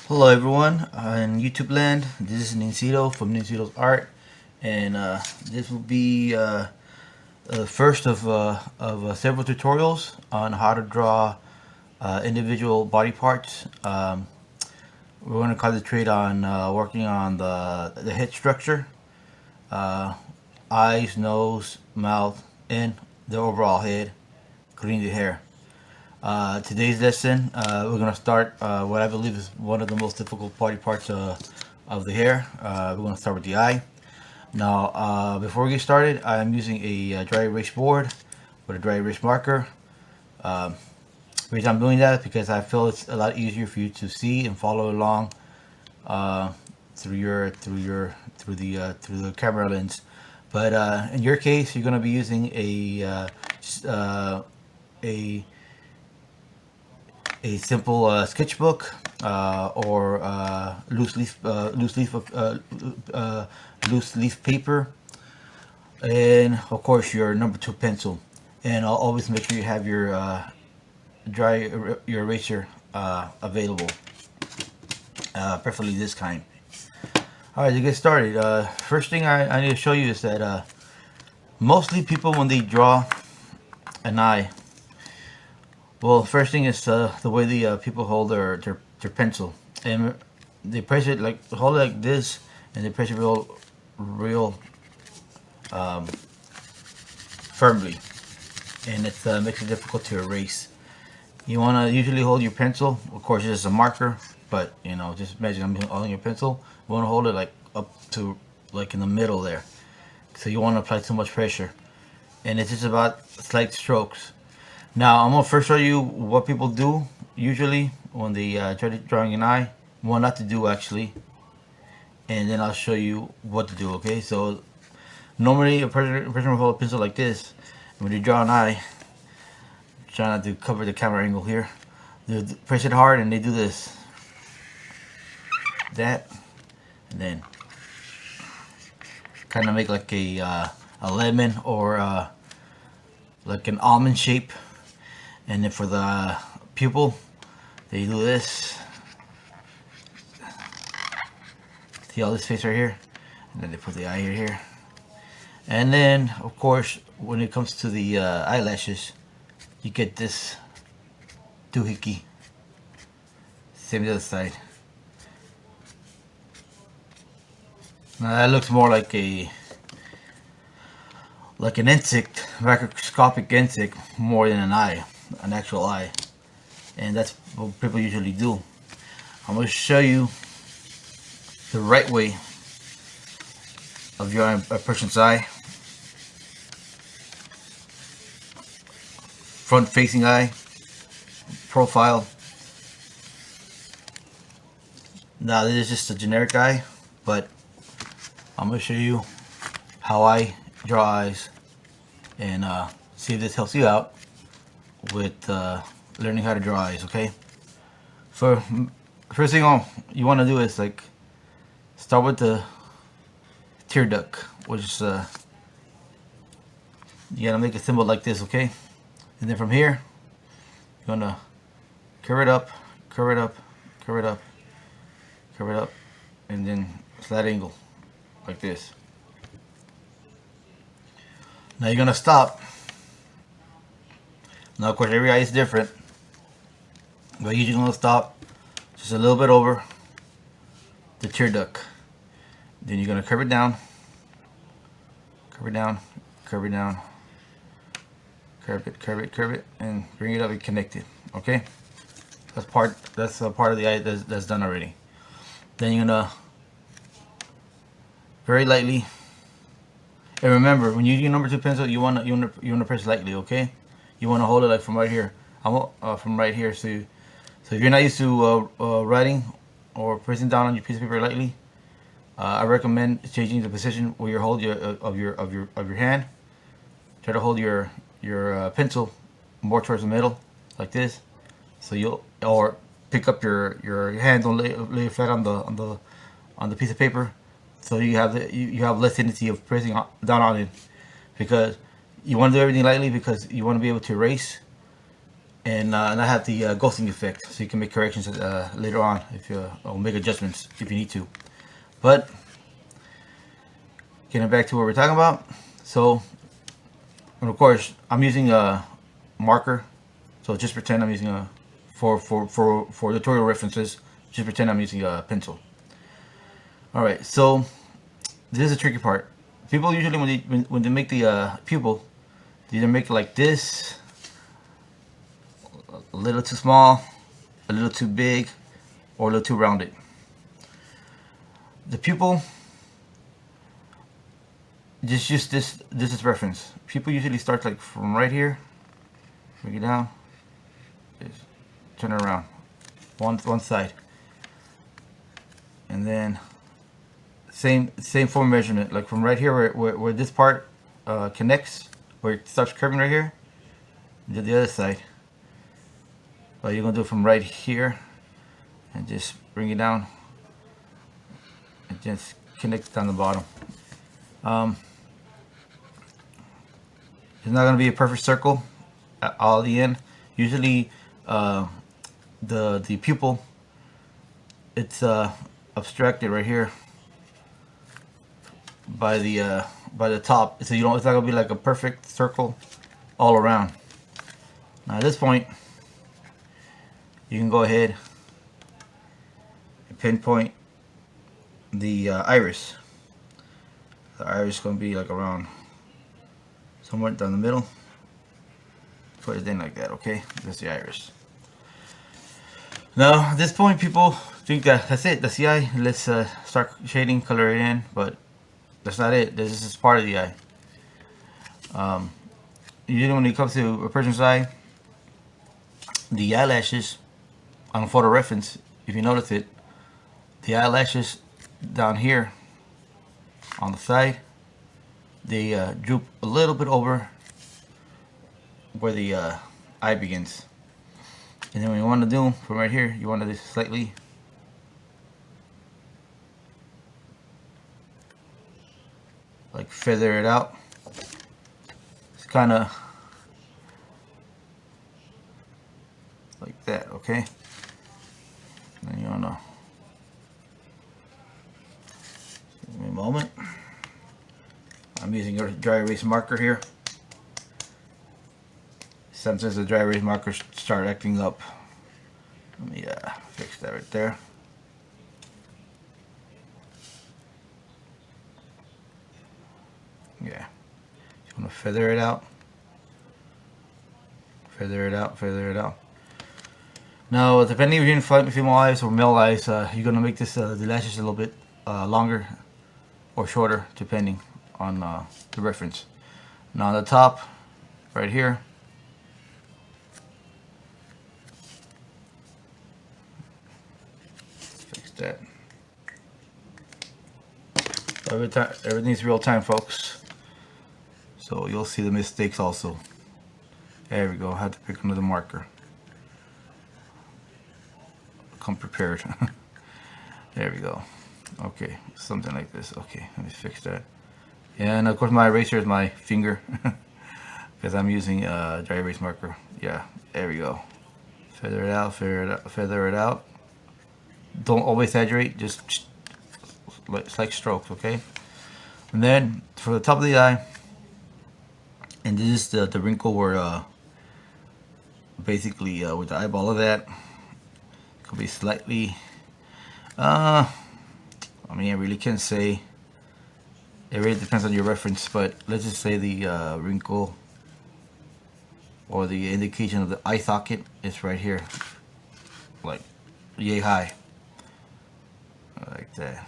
Hello everyone in YouTube land. This is Nincito from Nincito's Art, and this will be the first of several tutorials on how to draw individual body parts. We're going to concentrate on working on the head structure, eyes, nose, mouth, and the overall head, including the hair. Today's lesson, we're going to start what I believe is one of the most difficult body parts of the hair. We're going to start with the eye. Now, before we get started, I'm using a dry erase board with a dry erase marker. The reason I'm doing that is because I feel it's a lot easier for you to see and follow along through the camera lens. But in your case, you're going to be using a simple sketchbook or loose leaf paper, and of course your number 2 pencil. And I'll always make sure you have your your eraser available, preferably this kind. All right, to get started, first thing I need to show you is that mostly people, when they draw an eye, well, first thing is the way the people hold their pencil, and they press it like, hold it like this, and they press it real firmly, and it makes it difficult to erase. You want to usually hold your pencil, of course it's a marker, but you know, just imagine I'm holding your pencil. You want to hold it like up to, like, in the middle there, so you want to apply too much pressure, and it's just about slight strokes. Now I'm gonna first show you what people do usually when they try drawing an eye, what not to do actually, and then I'll show you what to do. Okay, so normally a person will hold a pencil like this, and when you draw an eye, try not to cover the camera angle here. They press it hard and they do this, that, and then kind of make like a lemon or like an almond shape. And then for the pupil, they do this. See all this face right here? And then they put the eye here. And then, of course, when it comes to the eyelashes, you get this doohickey. Same as the other side. Now that looks more like an insect, microscopic insect, more than an eye. An actual eye, and that's what people usually do. I'm going to show you the right way of drawing a person's eye. Front facing eye, profile. Now this is just a generic eye, but I'm going to show you how I draw eyes, and see if this helps you out with learning how to draw eyes. Okay, so first thing you want to do is like start with the tear duct, which is you gotta make a symbol like this. Okay, and then from here you're gonna curve it up, curve it up, curve it up, curve it up, and then slight angle like this. Now you're gonna stop. Now, of course, every eye is different, but usually gonna stop just a little bit over the tear duct. Then you're gonna curve it down, curve it down, curve it down, curve it, curve it, curve it, and bring it up and connect it. Okay, that's a part of the eye that's done already. Then you're gonna very lightly, and remember, when you use your number 2 pencil, you wanna press lightly. Okay. You want to hold it like from right here. From right here. So if you're not used to writing or pressing down on your piece of paper lightly, I recommend changing the position where you hold of your hand. Try to hold your pencil more towards the middle, like this. So or pick up your hand, don't lay it flat on the piece of paper. So you have less tendency of pressing down on it, because you want to do everything lightly, because you want to be able to erase and not have the ghosting effect, so you can make corrections later on if you or make adjustments if you need to. But getting back to what we're talking about, so and of course I'm using a marker, so just pretend I'm using a for tutorial references. Just pretend I'm using a pencil. All right, so this is the tricky part. People usually when they make the pupil, they either make it like this, a little too small, a little too big, or a little too rounded. The pupil, just use this as reference. Pupil usually starts like from right here, bring it down, just turn it around, one side, and then same form measurement, like from right here where this part connects, where it starts curving right here, do the other side. But you're gonna do it from right here and just bring it down and just connect down the bottom. It's not gonna be a perfect circle at all the end. Usually the pupil, it's obstructed right here by the top, so it's not gonna be like a perfect circle all around. Now at this point, you can go ahead and pinpoint the iris. The iris is gonna be like around somewhere down the middle. Put it in like that, okay? That's the iris. Now at this point, people think that that's it, that's the eye. Let's start shading, color it in, but that's not it. This is part of the eye. Usually when it comes to a person's eye, the eyelashes on photo reference, if you notice it, the eyelashes down here on the side, they droop a little bit over where the eye begins. And then what you want to do from right here, you want to just slightly like feather it out. It's kind of like that, okay? And then you want to give me a moment. I'm using a dry erase marker here. Sometimes the dry erase markers start acting up. Let me fix that right there. Yeah, just want to feather it out. Feather it out, feather it out. Now, depending if you're in female eyes or male eyes, you're gonna make this the lashes a little bit longer or shorter, depending on the reference. Now, on the top, right here, fix that. Everything's real time, folks. So you'll see the mistakes also. There we go. I had to pick another marker. Come prepared. There we go. Okay, something like this. Okay, let me fix that. And of course my eraser is my finger because I'm using a dry erase marker. Yeah, there we go. Feather it out, feather it out, feather it out. Don't always exaggerate, just like strokes, okay? And then for the top of the eye, and this is the wrinkle where basically with the eyeball of that, could be slightly I mean, I really can't say, it really depends on your reference, but let's just say the wrinkle or the indication of the eye socket is right here, like yay high, like that.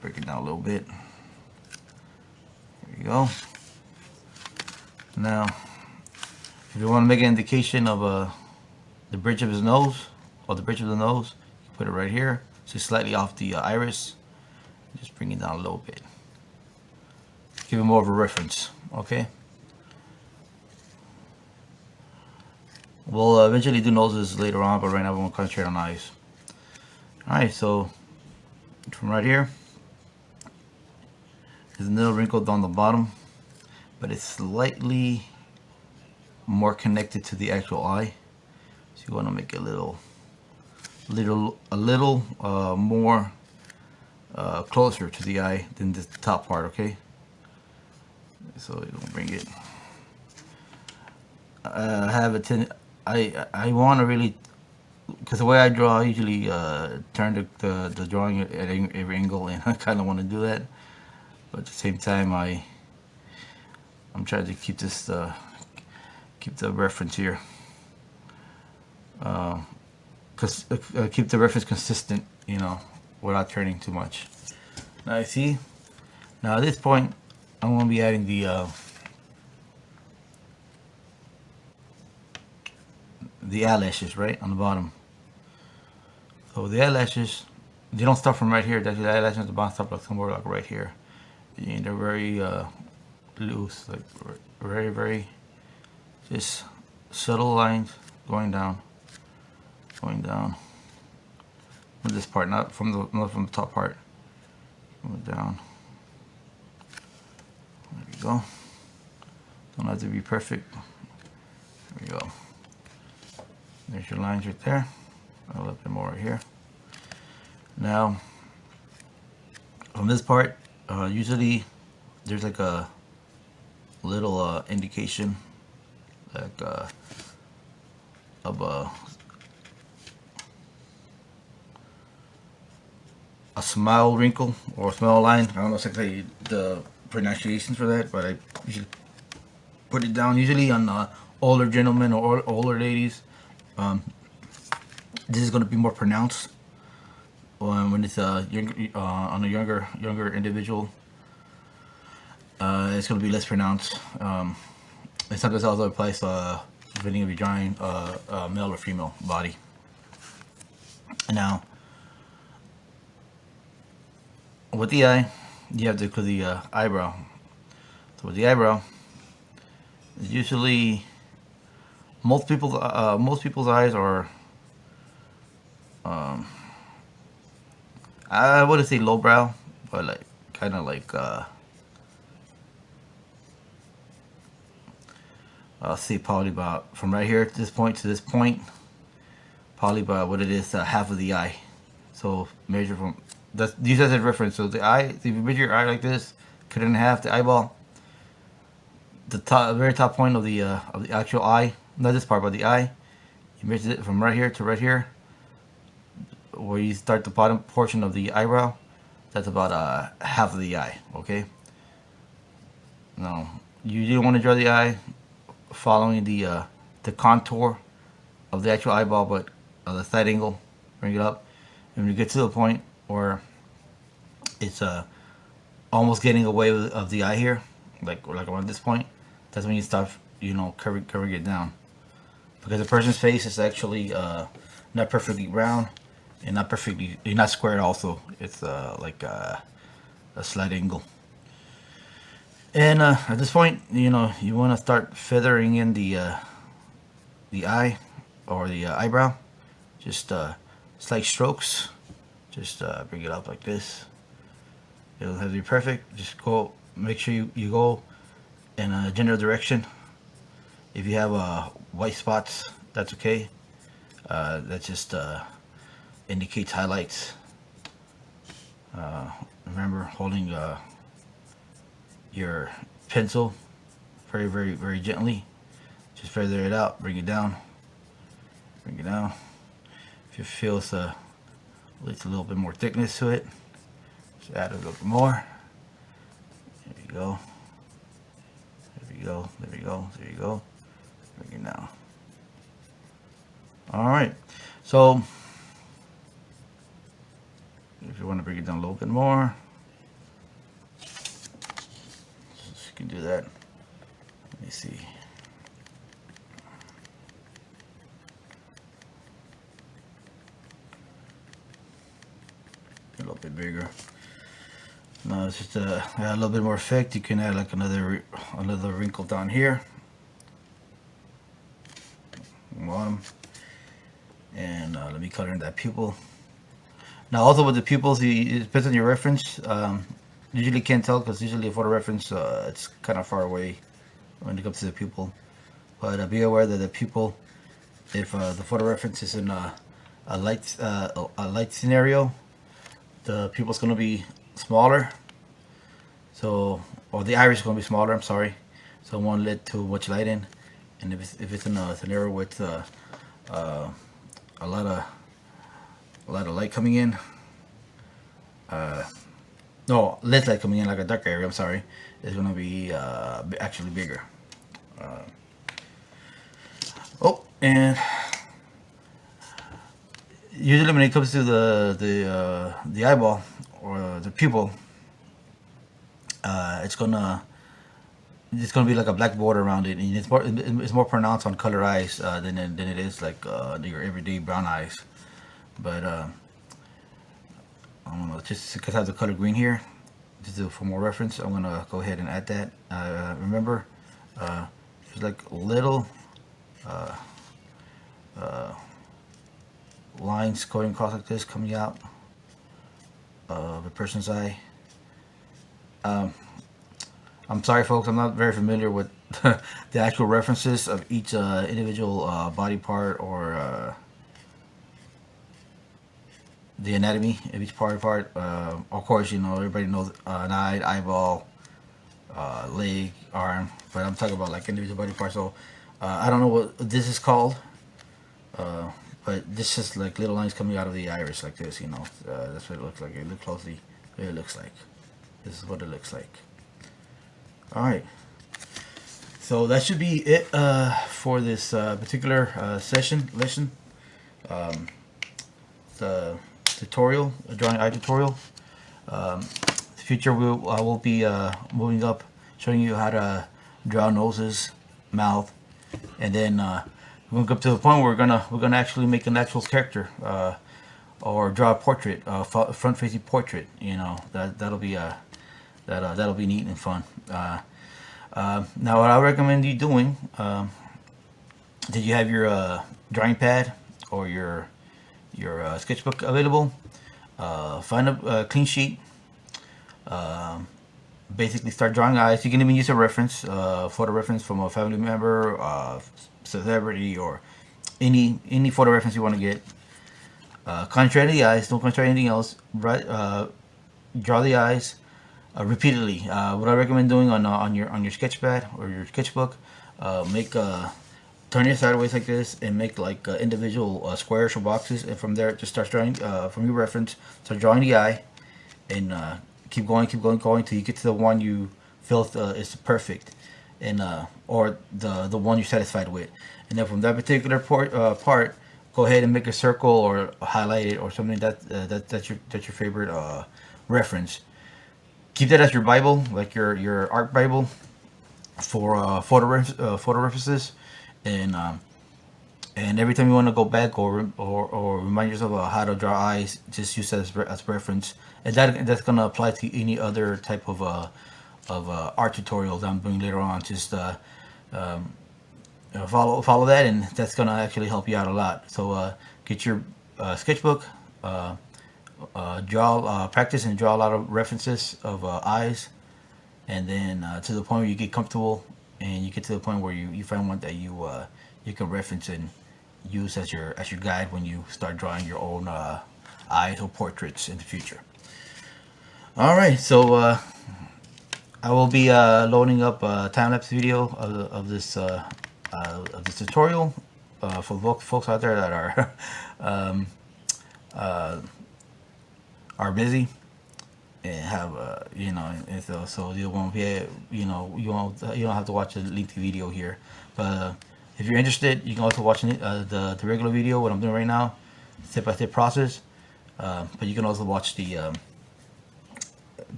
Break it down a little bit. There you go. Now, if you want to make an indication of the bridge of his nose, or the bridge of the nose, you put it right here, so slightly off the iris. Just bring it down a little bit. Give it more of a reference, okay? We'll eventually do noses later on, but right now we want to concentrate on eyes. Alright, so from right here, there's a little wrinkle down the bottom, but it's slightly more connected to the actual eye. So you want to make it a little more closer to the eye than the top part, okay? So you don't bring it. I want to really, because the way I draw, I usually turn the drawing at every angle, and I kind of want to do that, but at the same time I'm trying to keep this keep the reference here, keep the reference consistent, you know, without turning too much. Now you see, now at this point I'm going to be adding the eyelashes right on the bottom. So the eyelashes, they don't start from right here. The eyelashes at the bottom start like somewhere like right here. And they're very loose, like very just subtle lines going down from this part, not from the top part. Going down. There we go. Don't have to be perfect. There we go. There's your lines right there. A little bit more right here. Now, from this part, usually there's like a little indication, like of a smile wrinkle or a smile line. I don't know exactly the pronunciations for that, but I usually put it down usually on older gentlemen or older ladies. This is going to be more pronounced when it's on a younger individual. It's going to be less pronounced. And sometimes also applies depending if you're drawing a male or female body. Now, with the eye, you have to do the eyebrow. So with the eyebrow, usually most people's eyes are I wouldn't say lowbrow, but like kind of like I'll say probably about from right here to this point, probably about what it is half of the eye. So measure from that's use that as a reference. So the eye, if you measure your eye like this, cut it in half. The eyeball, the very top point of the actual eye, not this part, but the eye. You measure it from right here to right here, where you start the bottom portion of the eyebrow. That's about half of the eye. Okay. Now you do want to draw the eye following the contour of the actual eyeball, but the side angle. Bring it up, and when you get to the point where it's almost getting away of the eye here, like around this point, that's when you start, you know, curving it down, because the person's face is actually not perfectly round and not squared. Also, it's like a slight angle. And at this point, you know, you want to start feathering in the eye or the eyebrow. Just slight strokes. Just bring it up like this. It doesn't have to be perfect. Just go. Make sure you go in a general direction. If you have white spots, that's okay. That just indicates highlights. Remember holding your pencil very gently. Just feather it out. Bring it down. Bring it down. If you feel it's a little bit more thickness to it, just add a little bit more. There you go. There we go. There we go. There you go. Bring it down. All right. So if you want to bring it down a little bit more, you can do that. Let me see. A little bit bigger. Now it's just add a little bit more effect. You can add like another wrinkle down here, bottom, and let me color in that pupil. Now also with the pupils, it depends on your reference. Usually can't tell because usually for the reference, it's kind of far away when it comes to the pupil. but be aware that the pupil, if the photo reference is in a light scenario, the pupil's going to be smaller. So, or the iris is going to be smaller. I'm sorry. So it won't let too much light in. And if it's in a scenario with a lot of light coming in, no, less light coming in, like a dark area, I'm sorry, it's going to be actually bigger. Oh, and usually when it comes to the eyeball or the pupil, it's gonna be like a black border around it, and it's more pronounced on color eyes than it is like your everyday brown eyes. But I don't know, just because I have the color green here, just for more reference, I'm gonna go ahead and add that. Remember, there's like little lines going across like this, coming out of a person's eye. I'm sorry, folks, I'm not very familiar with the actual references of each individual body part or the anatomy of each part. Of course, everybody knows an eye, eyeball, leg, arm, but I'm talking about like individual body parts. So I don't know what this is called, but this is like little lines coming out of the iris like this. That's what it looks like. Look closely. It looks like. This is what it looks like. All right. So that should be it for this particular lesson. The tutorial, a drawing eye tutorial. The future I will be moving up, showing you how to draw noses, mouth, and then we're gonna get to the point where we're gonna actually make an actual character or draw a portrait, front-facing portrait. That'll be that'll be neat and fun. Now, what I recommend you doing, did you have your drawing pad or your sketchbook available? Find a clean sheet. Basically, start drawing eyes. You can even use a reference, photo reference from a family member, celebrity, or any photo reference you want to get. Concentrate on the eyes. Don't concentrate on anything else. Draw the eyes repeatedly. What I recommend doing on your sketch pad or your sketchbook, turn it sideways like this and make like individual squares or boxes, and from there just start drawing from your reference. Start drawing the eye, and keep going till you get to the one you feel is perfect, and or the one you're satisfied with. And then from that particular part, go ahead and make a circle or highlight it or something that's your favorite reference. Keep that as your Bible, like your art Bible for photo references, and every time you want to go back or remind yourself of how to draw eyes, just use that as reference, and that's gonna apply to any other type of art tutorials I'm doing later on. Just follow that, and that's gonna actually help you out a lot. So get your sketchbook. Practice and draw a lot of references of eyes, and then to the point where you get comfortable, and you get to the point where you find one that you can reference and use as your guide when you start drawing your own eyes or portraits in the future. All right, so I will be loading up a time-lapse video of this tutorial for the folks out there that are busy and have and so you won't be you don't have to watch a lengthy video here, but if you're interested, you can also watch the regular video, what I'm doing right now, step-by-step process, but you can also watch be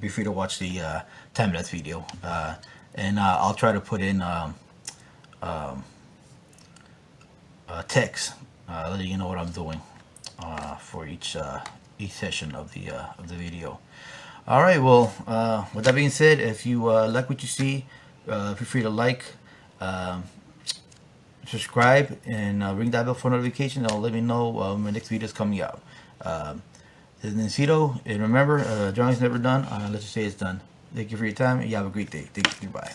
free to watch the time-lapse video, and I'll try to put in text letting you know what I'm doing for each session of the video. All right, well, with that being said, if you like what you see, feel free to like, subscribe, and ring that bell for notification. That'll let me know when my next video is coming out. This is Nancito, and remember, drawing's never done. Let's just say it's done. Thank you for your time, and you have a great day. Thank you. Goodbye.